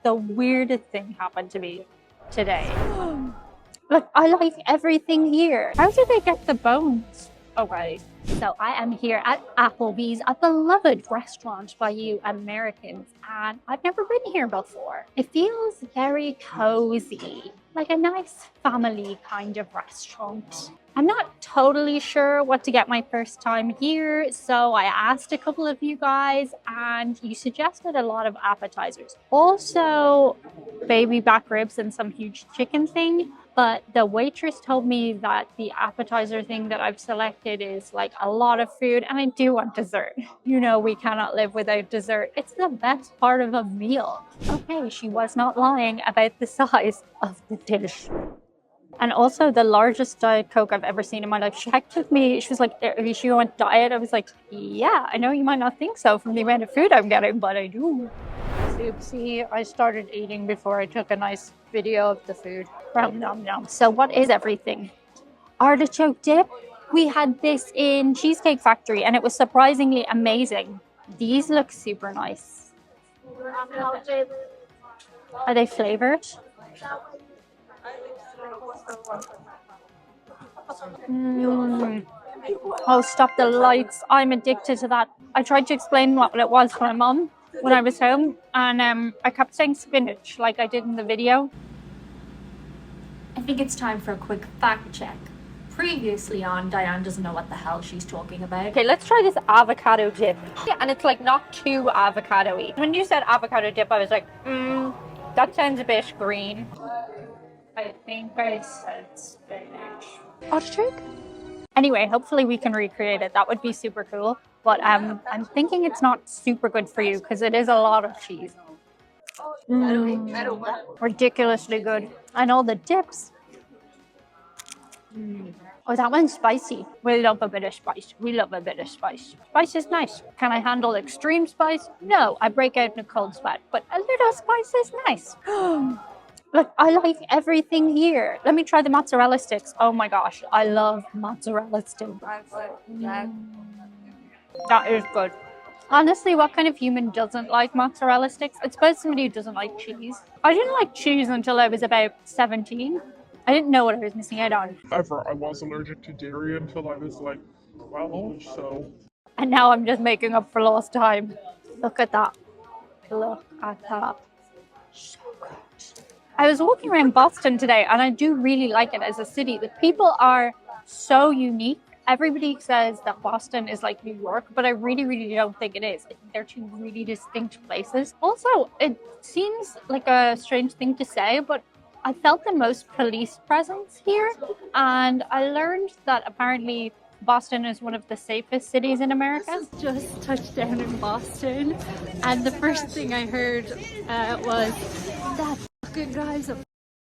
the weirdest thing happened to me today. Look, I like everything here. How did they get the bones away? So I am here at Applebees, a beloved restaurant by you Americans, and I've never been here before. It feels very cozy, like a nice family kind of restaurant. I'm not totally sure what to get my first time here, so I asked a couple of you guys and you suggested a lot of appetizers. Also, baby back ribs and some huge chicken thing, but the waitress told me that the appetizer thing that I've selected is like a lot of food and I do want dessert. You know, we cannot live without dessert. It's the best part of a meal. Okay, she was not lying about the size of the dish. And also the largest Diet Coke I've ever seen in my life. She took me, she was like, are you sure you want diet? I was like, yeah, I know you might not think so from the amount of food I'm getting, but I do. Oopsie, I started eating before I took a nice video of the food. Nom, nom, nom. So what is everything? Artichoke dip. We had this in Cheesecake Factory and it was surprisingly amazing. These look super nice. Are they flavored? Oh, stop the lights. I'm addicted to that. I tried to explain what it was to my mom when I was home, and I kept saying spinach like I did in the video. I think it's time for a quick fact check. Previously on Diane doesn't know what the hell she's talking about. Okay, let's try this avocado dip. Yeah, and it's like not too avocado-y. When you said avocado dip, I was like, that sounds a bit green. I think I said spinach. Artichoke? Anyway, hopefully we can recreate it. That would be super cool. But I'm thinking it's not super good for you because it is a lot of cheese. Ridiculously good. And all the dips. Oh, that one's spicy. We love a bit of spice. We love a bit of spice. Spice is nice. Can I handle extreme spice? No, I break out in a cold sweat. But a little spice is nice. Look, I like everything here. Let me try the mozzarella sticks. Oh my gosh, I love mozzarella sticks. That is good. Honestly, what kind of human doesn't like mozzarella sticks? I suppose somebody who doesn't like cheese. I didn't like cheese until I was about 17. I didn't know what I was missing out on. I was allergic to dairy until I was like 12, so. And now I'm just making up for lost time. Look at that. Look at that. So good. I was walking around Boston today and I do really like it as a city. The people are so unique. Everybody says that Boston is like New York, but I really, really don't think it is. I think they're two really distinct places. Also, it seems like a strange thing to say, but I felt the most police presence here. And I learned that apparently Boston is one of the safest cities in America. Just touched down in Boston. And the first thing I heard was that fucking guy's a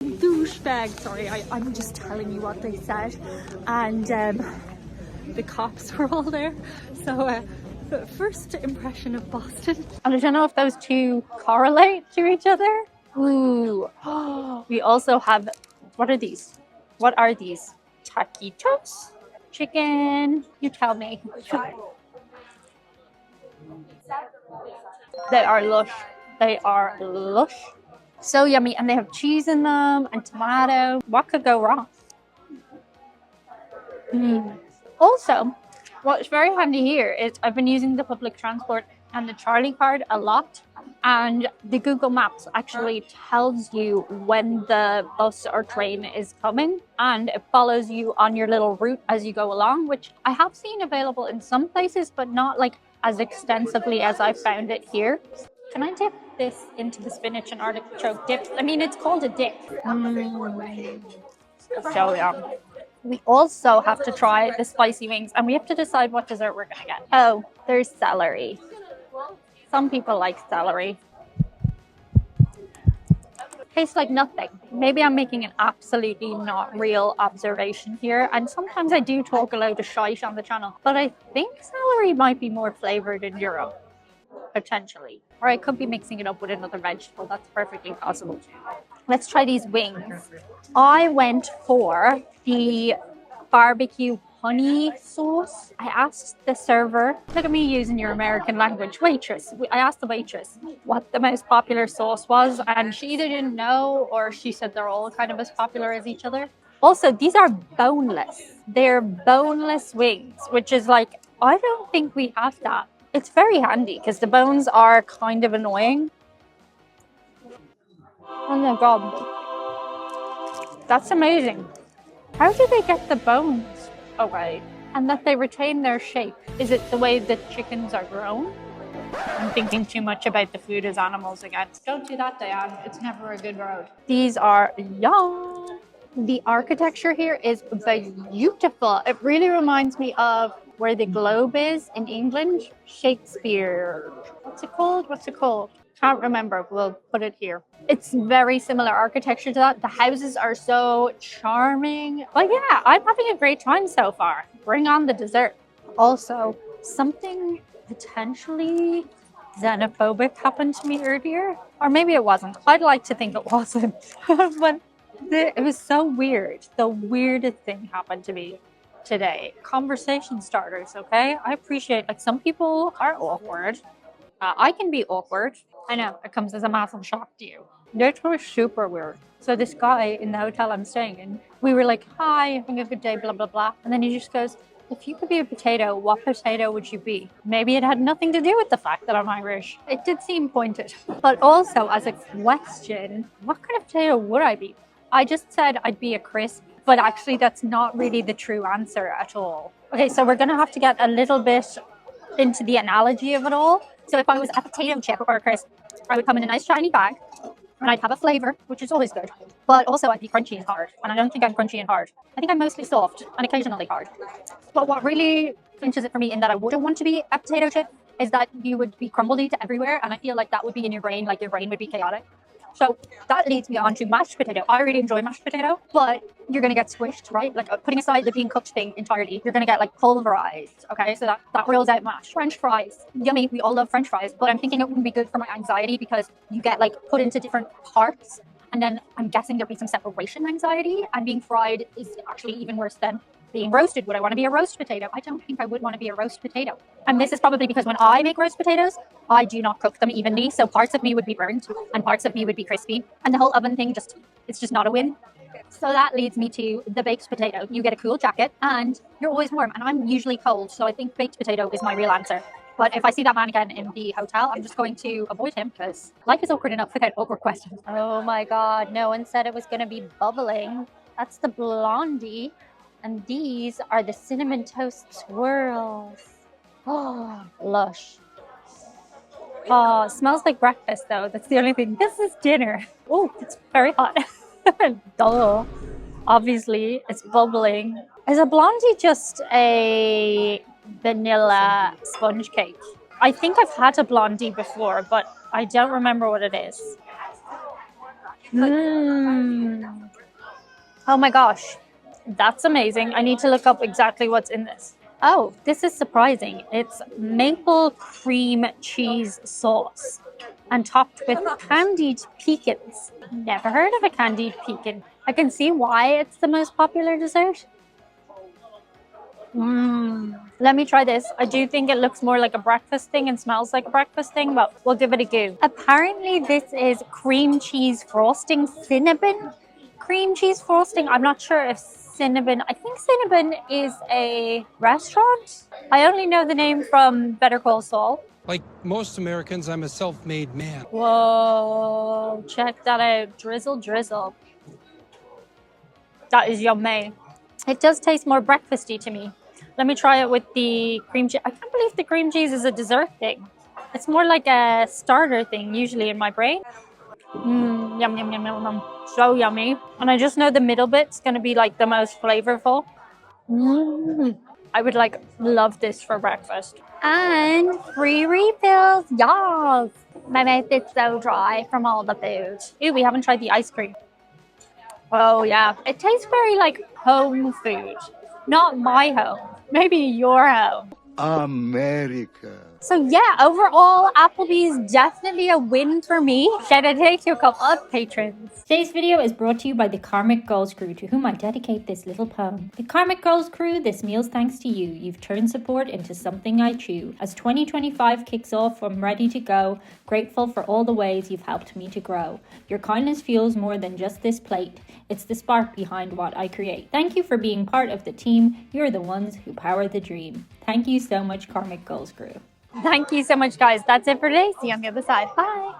douchebag. Sorry, I'm just telling you what they said. And the cops were all there. So first impression of Boston. And I don't know if those two correlate to each other. Ooh. We also have, what are these? What are these? Taquitos? Chicken? You tell me. They are lush. They are lush. So yummy. And they have cheese in them and tomato. What could go wrong? Also, what's very handy here is I've been using the public transport and the Charlie card a lot. And the Google Maps actually tells you when the bus or train is coming. And it follows you on your little route as you go along, which I have seen available in some places, but not like as extensively as I found it here. Can I dip this into the spinach and artichoke dip? I mean, it's called a dip. So yum. We also have to try the spicy wings and we have to decide what dessert we're gonna get. Oh, there's celery. Some people like celery. Tastes like nothing. Maybe I'm making an absolutely not real observation here. And sometimes I do talk a load of shite on the channel. But I think celery might be more flavored in Europe. Potentially. Or I could be mixing it up with another vegetable. That's perfectly possible. Let's try these wings. I went for the barbecue honey sauce. I asked the server, look at me using your American language, waitress. I asked the waitress what the most popular sauce was, and she either didn't know or she said they're all kind of as popular as each other. Also, these are boneless. They're boneless wings, which is like, I don't think we have that. It's very handy because the bones are kind of annoying. Oh my God. That's amazing. How do they get the bones away and that they retain their shape? Is it the way that chickens are grown? I'm thinking too much about the food as animals again. Don't do that, Diane. It's never a good road. These are yum. The architecture here is beautiful. It really reminds me of where the globe is in England. Shakespeare. What's it called? Can't remember. We'll put it here. It's very similar architecture to that. The houses are so charming. But yeah, I'm having a great time so far. Bring on the dessert. Also, something potentially xenophobic happened to me earlier. Or maybe it wasn't. I'd like to think it wasn't. But it was so weird. The weirdest thing happened to me today. Conversation starters, okay? I appreciate, like, some people are awkward. I can be awkward. I know, it comes as a massive shock to you. That was super weird. So this guy in the hotel I'm staying in, we were like, hi, having a good day, blah, blah, blah. And then he just goes, if you could be a potato, what potato would you be? Maybe it had nothing to do with the fact that I'm Irish. It did seem pointed. But also, as a question, what kind of potato would I be? I just said I'd be a crisp, but actually that's not really the true answer at all. Okay, so we're gonna have to get a little bit into the analogy of it all. So if I was a potato chip or a crisp, I would come in a nice shiny bag and I'd have a flavor, which is always good. But also I'd be crunchy and hard. And I don't think I'm crunchy and hard. I think I'm mostly soft and occasionally hard. But what really clinches it for me in that I wouldn't want to be a potato chip is that you would be crumbled to everywhere. And I feel like that would be in your brain, like your brain would be chaotic. So that leads me on to mashed potato. I really enjoy mashed potato, but you're going to get squished, right? Like putting aside the being cooked thing entirely, you're going to get like pulverized, okay? So that rules out mash. French fries, yummy. We all love French fries, but I'm thinking it wouldn't be good for my anxiety because you get like put into different parts. And then I'm guessing there'd be some separation anxiety, and being fried is actually even worse than being roasted. Would I want to be a roast potato? I don't think I would want to be a roast potato. And this is probably because when I make roast potatoes, I do not cook them evenly. So parts of me would be burnt and parts of me would be crispy. And the whole oven thing it's just not a win. So that leads me to the baked potato. You get a cool jacket and you're always warm. And I'm usually cold. So I think baked potato is my real answer. But if I see that man again in the hotel, I'm just going to avoid him because life is awkward enough without awkward questions. Oh my God, no one said it was going to be bubbling. That's the Blondie. And these are the cinnamon toast swirls. Oh, lush. Oh, it smells like breakfast though. That's the only thing. This is dinner. Oh, it's very hot. Duh. Obviously, it's bubbling. Is a Blondie just a vanilla sponge cake? I think I've had a Blondie before, but I don't remember what it is. Oh my gosh. That's amazing. I need to look up exactly what's in this. Oh, this is surprising. It's maple cream cheese sauce and topped with candied pecans. Never heard of a candied pecan. I can see why it's the most popular dessert. Let me try this. I do think it looks more like a breakfast thing and smells like a breakfast thing, but we'll give it a go. Apparently this is cream cheese frosting, cinnamon cream cheese frosting. I'm not sure if Cinnabon. I think Cinnabon is a restaurant. I only know the name from Better Call Saul. Like most Americans, I'm a self-made man. Whoa, check that out. Drizzle, drizzle. That is yummy. It does taste more breakfasty to me. Let me try it with the cream cheese. I can't believe the cream cheese is a dessert thing. It's more like a starter thing usually in my brain. Yum, yum, yum, yum, yum. So yummy. And I just know the middle bit's going to be like the most flavorful. I would like love this for breakfast. And free refills. Yes. My mouth is so dry from all the food. Ew, we haven't tried the ice cream. Oh yeah. It tastes very like home food. Not my home. Maybe your home. America. So yeah, overall, Applebee's definitely a win for me. Shout out to a couple of patrons. Today's video is brought to you by the Karmic Girls crew, to whom I dedicate this little poem. The Karmic Girls crew, this meal's thanks to you. You've turned support into something I chew. As 2025 kicks off, I'm ready to go. Grateful for all the ways you've helped me to grow. Your kindness fuels more than just this plate. It's the spark behind what I create. Thank you for being part of the team. You're the ones who power the dream. Thank you so much, Karmic Girls crew. Thank you so much, guys. That's it for today. See you on the other side. Bye.